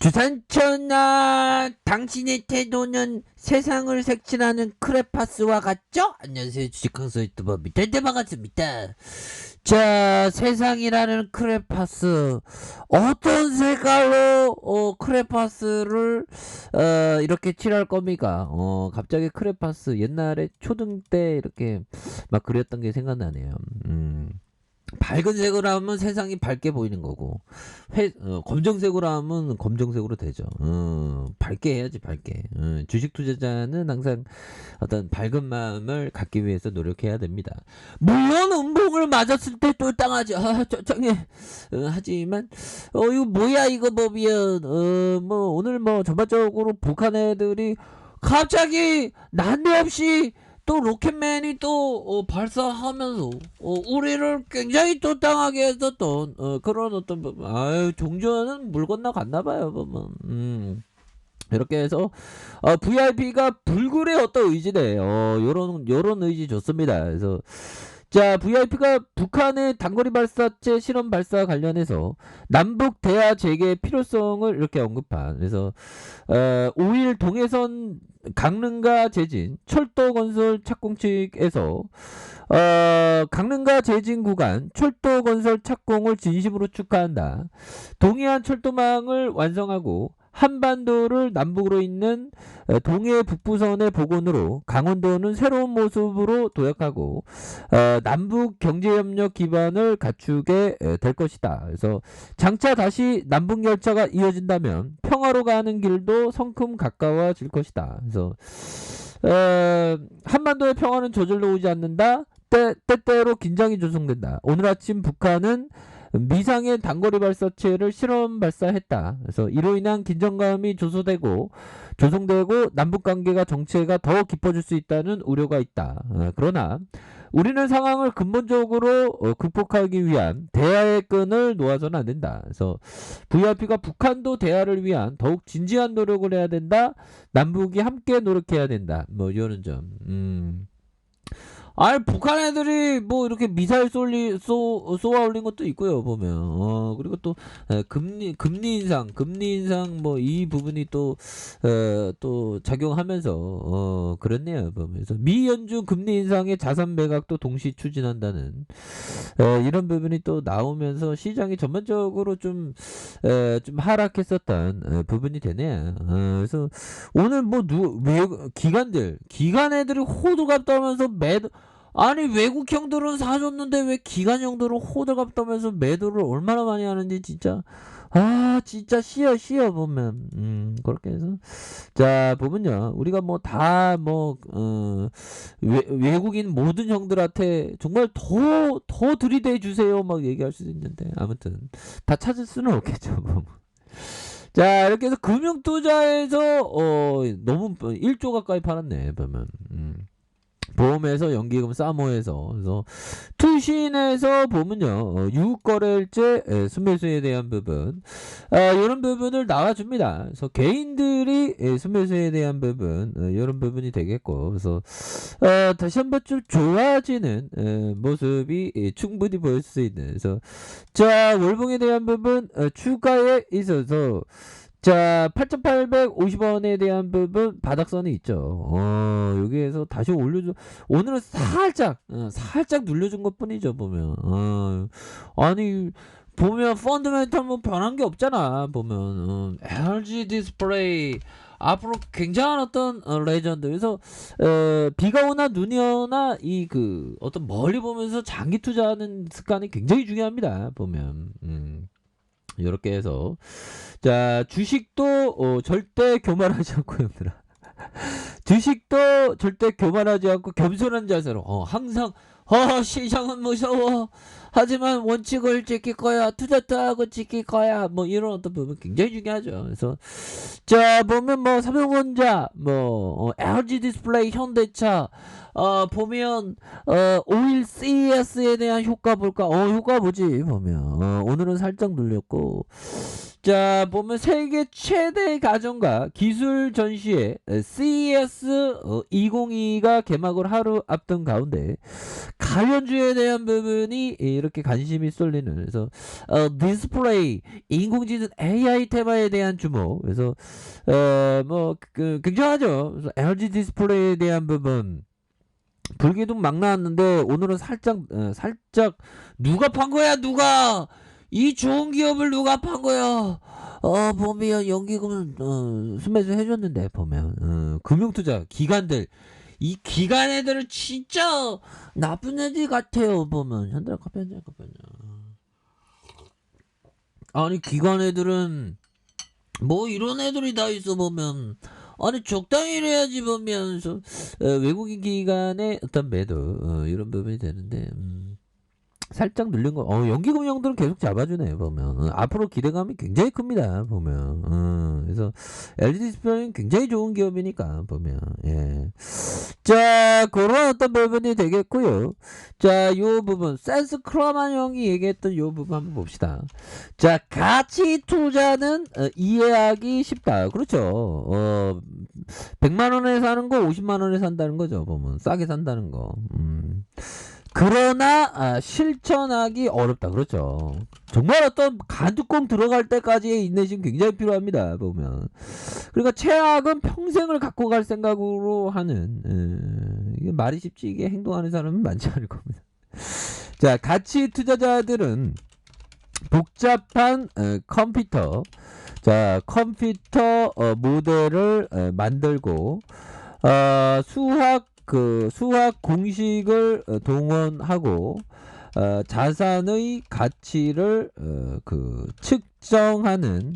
주산천하 당신의 태도는 세상을 색칠하는 크레파스와 같죠? 안녕하세요, 주식강사 유튜버 밑에대 반갑습니다. 자, 세상이라는 크레파스, 어떤 색깔로 크레파스를 이렇게 칠할 겁니까? 갑자기 크레파스 옛날에 초등 때 이렇게 막 그렸던 게 생각나네요. 밝은 색으로 하면 세상이 밝게 보이는 거고, 검정색으로 하면 검정색으로 되죠. 밝게 해야지, 밝게. 주식 투자자는 항상 어떤 밝은 마음을 갖기 위해서 노력해야 됩니다. 물론 음봉을 맞았을 때 똘땅하지. 짱해. 하지만 이거 뭐야 이거 보면 뭐 오늘 뭐 전반적으로 북한 애들이 갑자기 난데없이 또 로켓맨이 또 발사하면서 우리를 굉장히 또 당하게 했었던 그런 어떤 종전은 물 건너 갔나봐요 보면. 이렇게 해서 VIP가 불굴의 어떤 의지네. 요런 의지 좋습니다. 그래서 자, VIP가 북한의 단거리 발사체 실험 발사 관련해서 남북 대화 재개의 필요성을 이렇게 언급한. 그래서 5일 동해선 강릉과 제진 철도 건설 착공 측에서 강릉과 제진 구간 철도 건설 착공을 진심으로 축하한다. 동해안 철도망을 완성하고 한반도를 남북으로 잇는 동해 북부선의 복원으로 강원도는 새로운 모습으로 도약하고 남북 경제협력 기반을 갖추게 될 것이다. 그래서 장차 다시 남북 열차가 이어진다면 평화로 가는 길도 성큼 가까워질 것이다. 그래서 한반도의 평화는 저절로 오지 않는다. 때때로 긴장이 조성된다. 오늘 아침 북한은 미상의 단거리 발사체를 실험 발사했다. 그래서 이로 인한 긴장감이 조성되고 남북 관계가 정체가 더 깊어질 수 있다는 우려가 있다. 그러나 우리는 상황을 근본적으로 극복하기 위한 대화의 끈을 놓아서는 안 된다. 그래서 VIP가 북한도 대화를 위한 더욱 진지한 노력을 해야 된다. 남북이 함께 노력해야 된다. 뭐 이런 점. 북한 애들이 뭐 이렇게 미사일 쏘아 올린 것도 있고요, 보면. 그리고 또, 금리 인상, 뭐, 이 부분이 또 작용하면서, 그렇네요, 보면서. 미 연준 금리 인상의 자산 매각도 동시 추진한다는, 이런 부분이 또 나오면서 시장이 전반적으로 좀 하락했었던, 부분이 되네요. 그래서 오늘 뭐, 기관 애들이 호들갑 떠면서 아니 외국 형들은 사줬는데 왜 기관 형들은 호들갑 떠면서 매도를 얼마나 많이 하는지 진짜 진짜 쉬어 보면 그렇게 해서 자 보면요 우리가 뭐 다 외국인 모든 형들한테 정말 더 들이대 주세요 막 얘기할 수도 있는데 아무튼 다 찾을 수는 없겠죠 뭐. 자 이렇게 해서 금융투자에서 너무 1조 가까이 팔았네 보면. 보험에서 연기금 사모에서 그래서 투신에서 보면요 유거래일제 순매수에 대한 부분 이런 부분을 나와줍니다. 그래서 개인들이 순매수에 대한 부분 이런 부분이 되겠고 그래서 다시 한번 좀 좋아지는 모습이 충분히 보일 수 있는 그래서 자 월봉에 대한 부분 추가에 있어서 자 8,850원에 대한 부분 바닥선이 있죠. 여기에서 다시 올려줘. 오늘은 살짝 눌려준 것 뿐이죠 보면. 아니 보면 펀드멘탈 뭐 변한 게 없잖아 보면. LG 디스플레이 앞으로 굉장한 어떤 레전드. 그래서 비가 오나 눈이 오나 이 그 어떤 멀리 보면서 장기 투자하는 습관이 굉장히 중요합니다 보면. 이렇게 해서 자 주식도 절대 교만하지 않고 형들아 주식도 절대 교만하지 않고 겸손한 자세로 항상 시장은 무서워 하지만 원칙을 지킬 거야 투자도 하고 지킬 거야 뭐 이런 어떤 부분 굉장히 중요하죠. 그래서 자 보면 뭐 삼성전자 뭐 LG 디스플레이 현대차 보면 5일 CES에 대한 효과 볼까? 효과 보지 보면 오늘은 살짝 눌렸고 자 보면 세계 최대 가전과 기술 전시회 CES 2022가 개막을 하루 앞둔 가운데 가변주에 대한 부분이 이렇게 관심이 쏠리는, 그래서 디스플레이 인공지능 AI 테마에 대한 주목. 그래서 굉장하죠. 그래서 LG 디스플레이에 대한 부분 불기둥 막 나왔는데 오늘은 살짝 누가 판 거야? 누가 이 좋은 기업을 누가 판 거야? 보면 연기금 순매수 해줬는데, 보면 금융투자 기관들, 이 기관 애들은 진짜 나쁜 애들 같아요. 보면 현대카페냐. 아니 기관 애들은 뭐 이런 애들이 다 있어. 보면 아니 적당히 해야지. 보면서 외국인 기관의 어떤 매도 이런 부분이 되는데, 살짝 눌린 거. 연기금융들은 계속 잡아주네요. 보면 앞으로 기대감이 굉장히 큽니다. 보면 그래서 LG 디스플레이는 굉장히 좋은 기업이니까. 보면 자, 그런 어떤 부분이 되겠고요. 자, 요 부분 센스 크라만 형이 얘기했던 요 부분 한번 봅시다. 자, 가치 투자는 이해하기 쉽다. 그렇죠. 100만 원에 사는 거 50만 원에 산다는 거죠. 보면 싸게 산다는 거. 그러나 실천하기 어렵다. 그렇죠. 정말 어떤 간뚜껑 들어갈 때까지의 인내심 굉장히 필요합니다. 보면 그러니까 최악은 평생을 갖고 갈 생각으로 하는, 이게 말이 쉽지 이게 행동하는 사람은 많지 않을 겁니다. 자, 가치 투자자들은 복잡한 컴퓨터 모델을 만들고 수학 공식을 동원하고 자산의 가치를 측정하는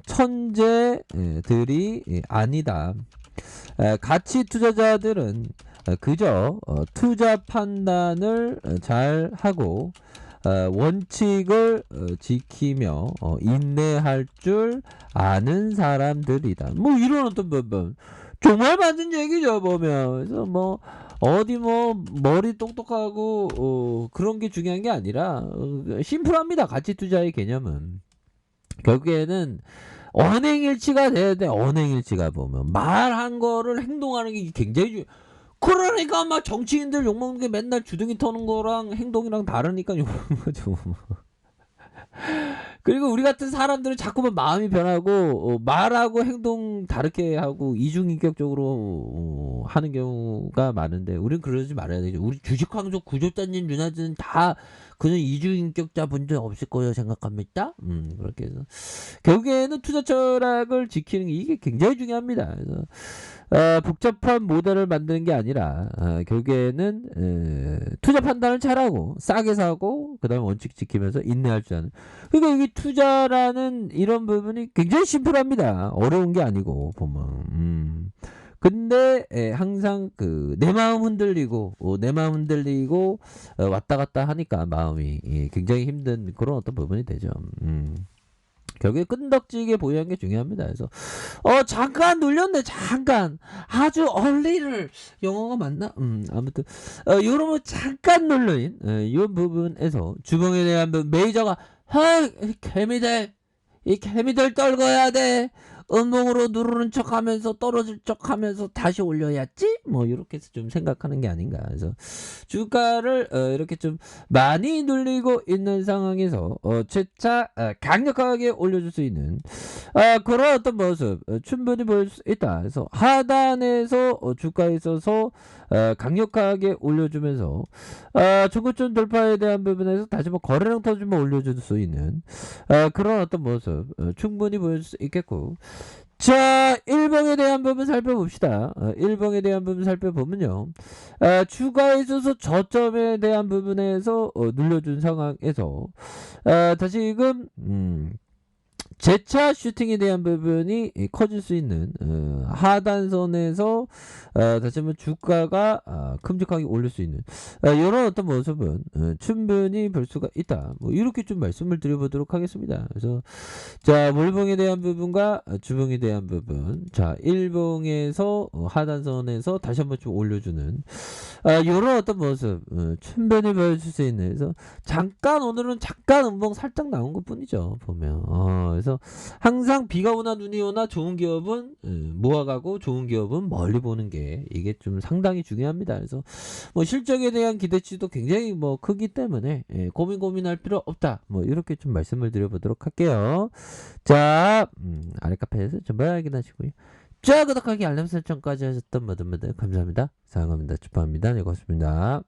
천재들이 아니다. 가치 투자자들은 그저 투자 판단을 잘 하고 원칙을 지키며 인내할 줄 아는 사람들이다. 뭐 이런 어떤 부분 정말 맞는 얘기죠. 보면 그래서 머리 똑똑하고 그런 게 중요한 게 아니라 심플합니다. 가치 투자의 개념은 결국에는 언행일치가 돼야 돼. 언행일치가. 보면 말한 거를 행동하는 게 굉장히 그러니까 막 정치인들 욕먹는 게 맨날 주둥이 터는 거랑 행동이랑 다르니까 욕먹는 거죠. 그리고 우리 같은 사람들은 자꾸만 마음이 변하고 말하고 행동 다르게 하고 이중인격적으로 하는 경우가 많은데, 우린 그러지 말아야 되죠. 우리 주식왕족 구조자님 누나들은 다 그냥 이중인격자 분들 없을 거예요 생각합니다. 그렇게 해서 결국에는 투자 철학을 지키는 게 이게 굉장히 중요합니다. 그래서 복잡한 모델을 만드는 게 아니라 결국에는 투자 판단을 잘하고 싸게 사고 그다음에 원칙 지키면서 인내할 줄 아는. 그러니까 이게 투자라는 이런 부분이 굉장히 심플합니다. 어려운 게 아니고 보면. 근데 항상 내 마음 흔들리고 왔다 갔다 하니까 마음이 굉장히 힘든 그런 어떤 부분이 되죠. 결국에 끈덕지게 보유한 게 중요합니다. 그래서 잠깐 눌렸네. 잠깐 아주 얼리를 영어가 맞나? 아무튼 요런 잠깐 눌린 이 부분에서 주봉에 대한 메이저가 이 개미들 떨궈야 돼. 음봉으로 누르는 척 하면서 떨어질 척 하면서 다시 올려야지? 뭐, 이렇게 해서 좀 생각하는 게 아닌가. 그래서 주가를, 이렇게 좀 많이 눌리고 있는 상황에서, 재차, 강력하게 올려줄 수 있는, 그런 어떤 모습, 충분히 보일 수 있다. 그래서 하단에서, 주가에 있어서, 강력하게 올려주면서, 중고점 돌파에 대한 부분에서 다시 한번 거래량 터주면 올려줄 수 있는, 그런 어떤 모습, 충분히 보일 수 있겠고, 자, 일봉에 대한 부분 살펴봅시다. 일봉에 대한 부분 살펴보면요. 주가에 있어서 저점에 대한 부분에서 눌려준 상황에서 다시금 재차 슈팅에 대한 부분이 커질 수 있는 하단선에서 다시 한번 주가가 큼직하게 올릴 수 있는 이런 어떤 모습은 충분히 볼 수가 있다. 뭐 이렇게 좀 말씀을 드려보도록 하겠습니다. 그래서 자, 몰봉에 대한 부분과 주봉에 대한 부분, 자, 일봉에서 하단선에서 다시 한번 좀 올려주는 이런 어떤 모습 충분히 보여줄 수 있는. 그래서 오늘은 잠깐 음봉 살짝 나온 것 뿐이죠. 보면 그래서 그래서 항상 비가 오나 눈이 오나 좋은 기업은 모아가고 좋은 기업은 멀리 보는 게 이게 좀 상당히 중요합니다. 그래서 뭐 실적에 대한 기대치도 굉장히 뭐 크기 때문에 고민할 필요 없다. 뭐 이렇게 좀 말씀을 드려보도록 할게요. 자, 아래 카페에서 전부 확인하시고요. 자, 구독하기 알람 설정까지 하셨던 모든 분들 감사합니다. 사랑합니다. 축하합니다. 네, 고맙습니다.